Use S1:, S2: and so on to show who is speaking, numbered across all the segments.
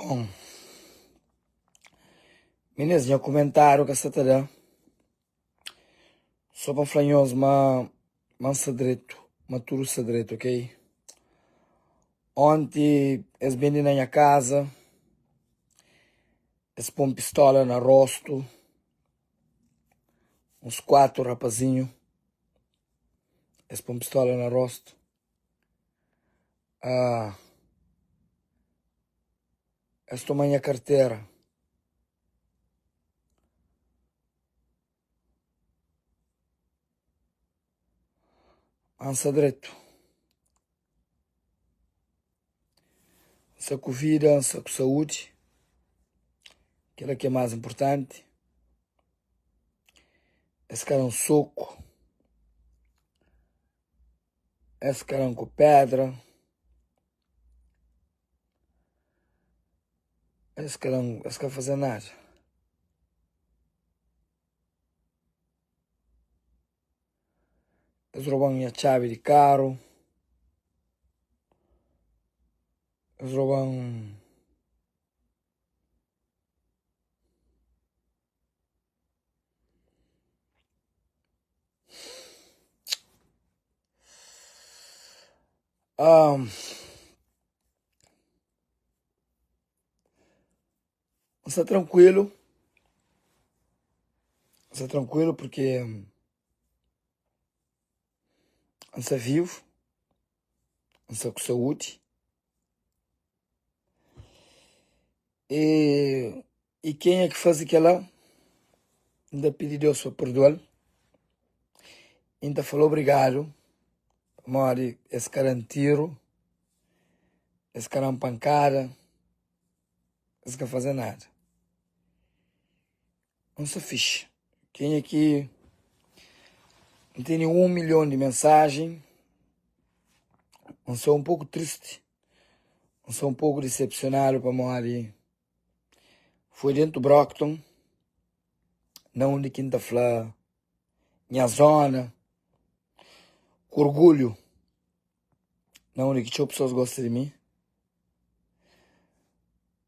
S1: Bom, meninas, tinha comentário que essa tarde só para falar uma segredo, uma tudo segredo, ok? Ontem, eles vêm na minha casa, eles põem pistola no rosto, uns 4 rapazinhos, eles põem pistola no rosto. Eles tomam minha carteira. Ansa direito. Ansa com vida, ansa com saúde. Aquilo que é mais importante. Eles querem um soco. Eles querem com pedra. Eles querem fazer nada. Eles roubam minha chave de carro. Eles roubam. Está tranquilo. Está tranquilo porque está vivo. Está com saúde. E quem é que faz aquela? Ainda pedi Deus para perdoar. Ainda falou obrigado. Mori, esse cara é tiro. Esse cara é pancada. Esse cara fazer nada. Não se fixe. Quem aqui não tem 1 milhão de mensagem. Não sou um pouco triste. Não sou um pouco decepcionado para Mori. Foi dentro do Brockton. Não de quinta-feira. Minha zona. Com orgulho. Não de que pessoas gostam de mim.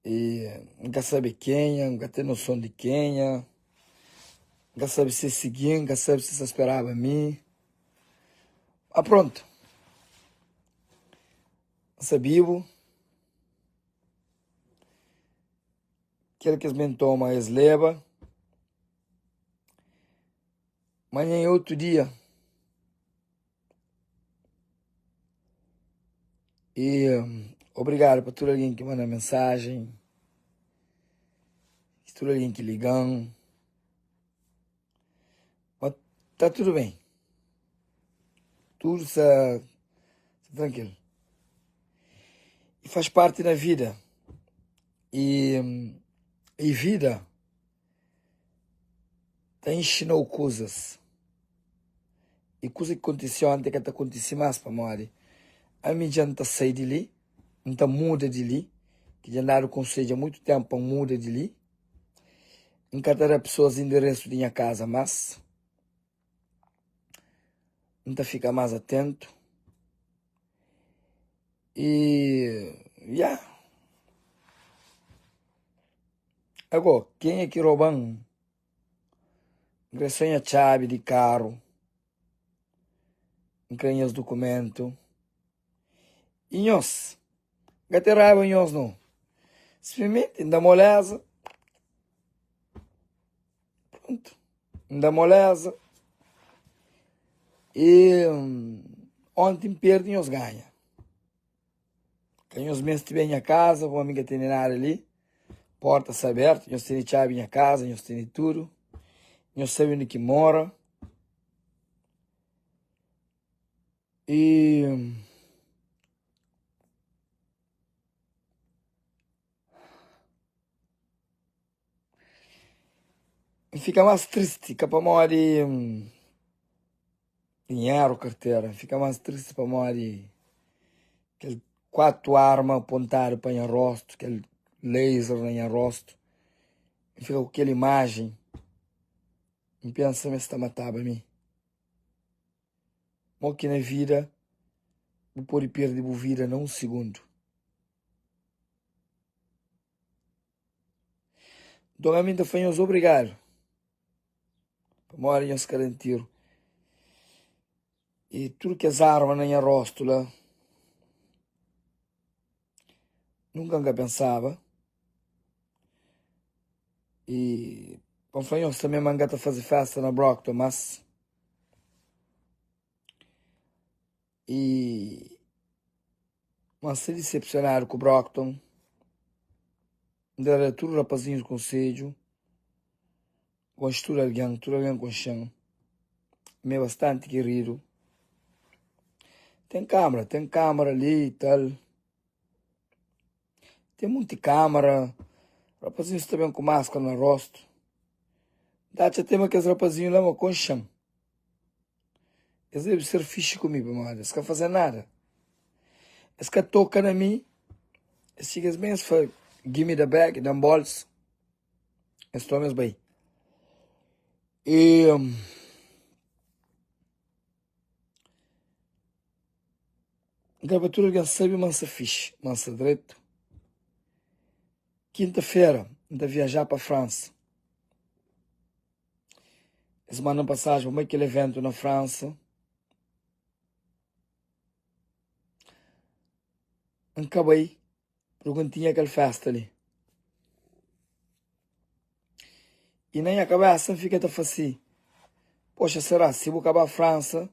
S1: E nunca sabe quem é, nunca tem noção de quem é. Nunca sabe se seguir, nunca sabe se esperava a mim. Pronto. Sabivo. Aquele que eles tomam, eles levam. Amanhã é outro dia. E obrigado para todo alguém que manda mensagem. Todo alguém que ligam. Mas tá tudo bem. Tudo está tranquilo. E faz parte da vida. E vida tá ensinando coisas. E coisa que aconteceu antes que acontecesse mais para Mori. A mim já não tá sair de ali. Não tá muda de ali. Que já andaram com sede há muito tempo para muda de ali. Encantar pessoas endereço de minha casa, mas não tá ficar mais atento. E agora, quem é que roubam? Ingressou a chave de carro, incluem os documentos. E nós, gateraiba nós não. Simplesmente, dá moleza. Pronto. Dá moleza. E ontem perde, nós ganha. Quem os meses estiver em casa, vou amiga ter nada ali. Portas abertas, nós temos chave em casa, nós temos tudo. Nós sabemos onde que mora. E fica mais triste que para morrer dinheiro, carteira. Fica mais triste para morrer aquele 4 armas apontadas para o rosto, aquele laser no rosto. Fica com aquela imagem. E pensa, mas está matando a mim. Mas que na vida, não pode perder a vida não um segundo. Então a mim te fanhos obrigado. Para morrer nós garantir. E tudo que as armas na minha róstula, nunca pensava. E para fanhos também mangata fazer festa na Brockton, mas se decepcionaram com o Brockton. Era tudo rapazinhos com sede. Gosto tudo alguém com chão. Me bastante querido. Tem câmara ali e tal. Tem muita câmara. Rapazinhos também com máscara no rosto. Dá-te tema que os rapazinhos lá com chão. Eles devem ser fixe comigo, mano. Eles não fazer nada. Eles que tocam na mim. Eles chegam bem, eles falam, give me the bag, dão bolsa. Eles tomam bem. E gravatura alguém sabe, mansa fixe, mansa direito. Quinta-feira, ainda viajar para a França. Semana passada, para aquele evento na França. Acabei, porque tinha aquela festa ali. E nem a cabeça fica a assim. Poxa, será? Se eu acabar a França,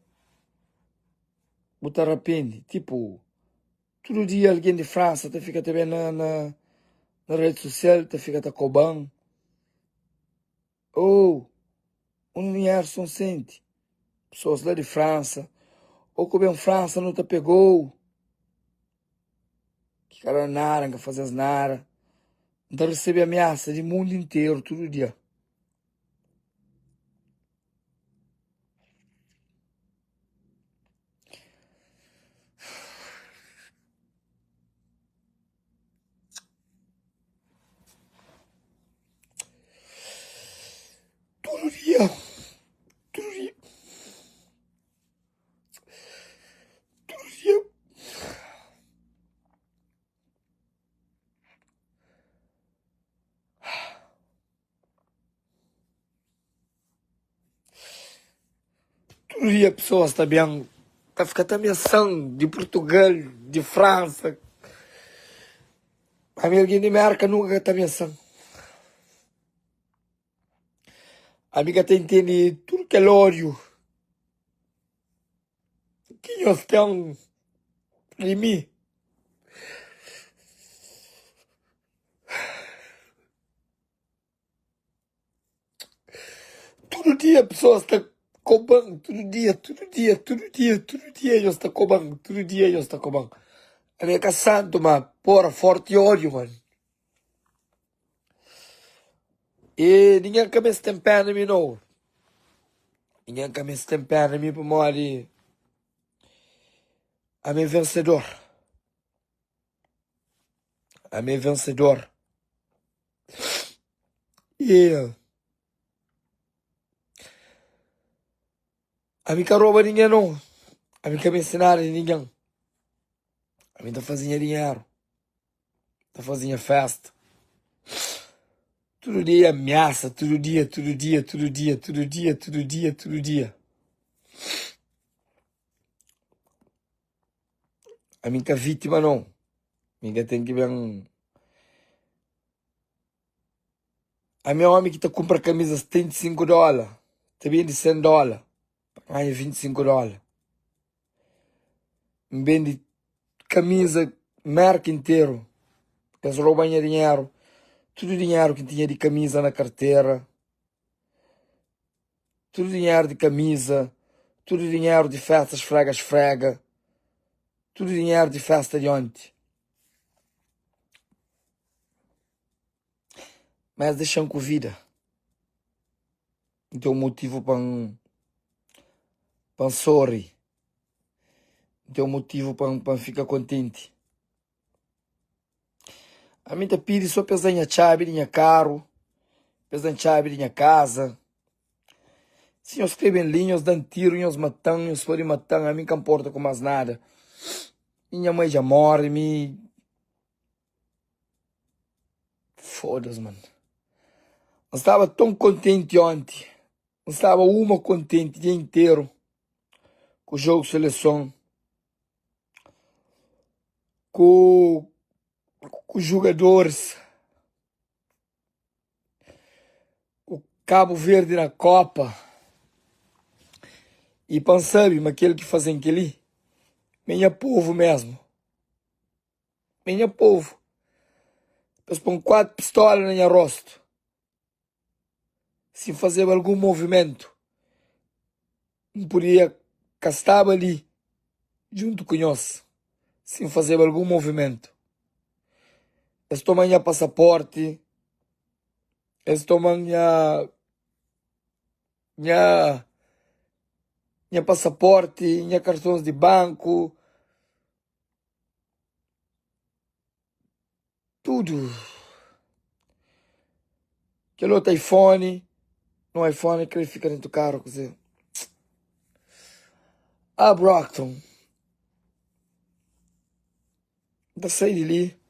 S1: vou te arrepender. Tipo, todo dia alguém de França te fica também na rede social, te fica a cobando. Ou, um dinheiro são sente. Pessoas lá de França. Ou que bem França não te pegou. Que cara nada, que fazes nada. Então recebe ameaça do mundo inteiro, todo dia. Todo dia. Todo dia. Todo dia. Todo dia pessoas também. Tá ficando ameaçando de Portugal, de França. A minha alguém de marca nunca está ameaçando. A amiga tem entendido tudo que é lório. Que nós temos de mim. Todo dia pessoas estão cobrando. Todo dia. Eles estão cobrando. Todo dia eles estão cobrando. A minha caçando, mas porra, forte ódio, mano. E ninguém quer me tempera em mim, não. Ninguém quer me tempera em mim para morrer. A minha vencedor. A minha vencedor. E a minha rouba ninguém, não. A minha quer me ensinar a ninguém. A minha tá fazendo dinheiro. Tá fazendo festa. Todo dia ameaça, todo dia. A minha vítima não. A minha tem que ver a minha homem que tá compra camisa $75, tá vende $100, ganha $25. Me vende camisa, marca inteiro. Eles roubam dinheiro. Tudo dinheiro que tinha de camisa na carteira. Tudo dinheiro de camisa. Tudo dinheiro de festas esfrega. Tudo dinheiro de festa de ontem. Mas deixam com vida. Não tem um motivo para sorrir. Não tem um motivo para ficar contente. A mim te pede só pesar minha chave, minha carro. Pesar chave, minha casa. Se eu escrevem linhas, dão tiro, eles matam, eles podem matar, a mim não importa com mais nada. Minha mãe já morre, me... Foda-se, mano. Não estava tão contente ontem. Não estava contente o dia inteiro com o jogo de seleção. Com os jogadores. O Cabo Verde na Copa. E pensando, mas aquele que fazem aquele, minha povo mesmo. Minha povo. Eles põem 4 pistolas no meu rosto. Se fazer algum movimento, não podia castar ali, junto com nós. Sem fazer algum movimento. Eles tomam minha passaporte. Eles tomam minha passaporte, minha cartões de banco. Tudo. Aquele outro iPhone. No iPhone que ele fica dentro do carro. Quer dizer. Ah, Brockton. Não saí de ali.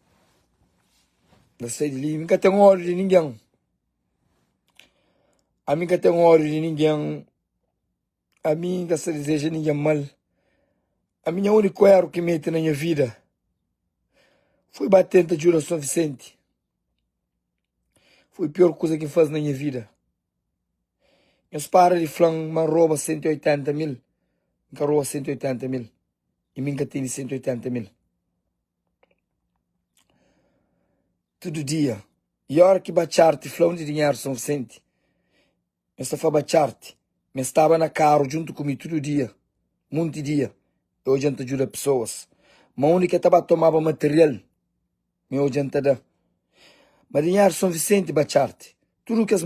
S1: Não saí de ali. Nunca tenho ódio de ninguém. A mim nunca tenho ódio de ninguém. A mim nunca se deseja ninguém mal. A minha único erro que mete na minha vida foi bater na Jura São Vicente. Foi a pior coisa que faz na minha vida. Meus param de falar, me rouba 180 mil. Nunca rouba 180 mil. E nunca tem 180 mil. Todo dia. E a hora que bacharte, falando de dinheiro São Vicente. Eu estava a bacharte. Eu estava na carro junto comigo todo dia. Muito dia. Eu adianta ajuda pessoas. Mas a única estava tomava material. Eu adianta dar. Mas dinheiro São Vicente bacharte. Tudo que as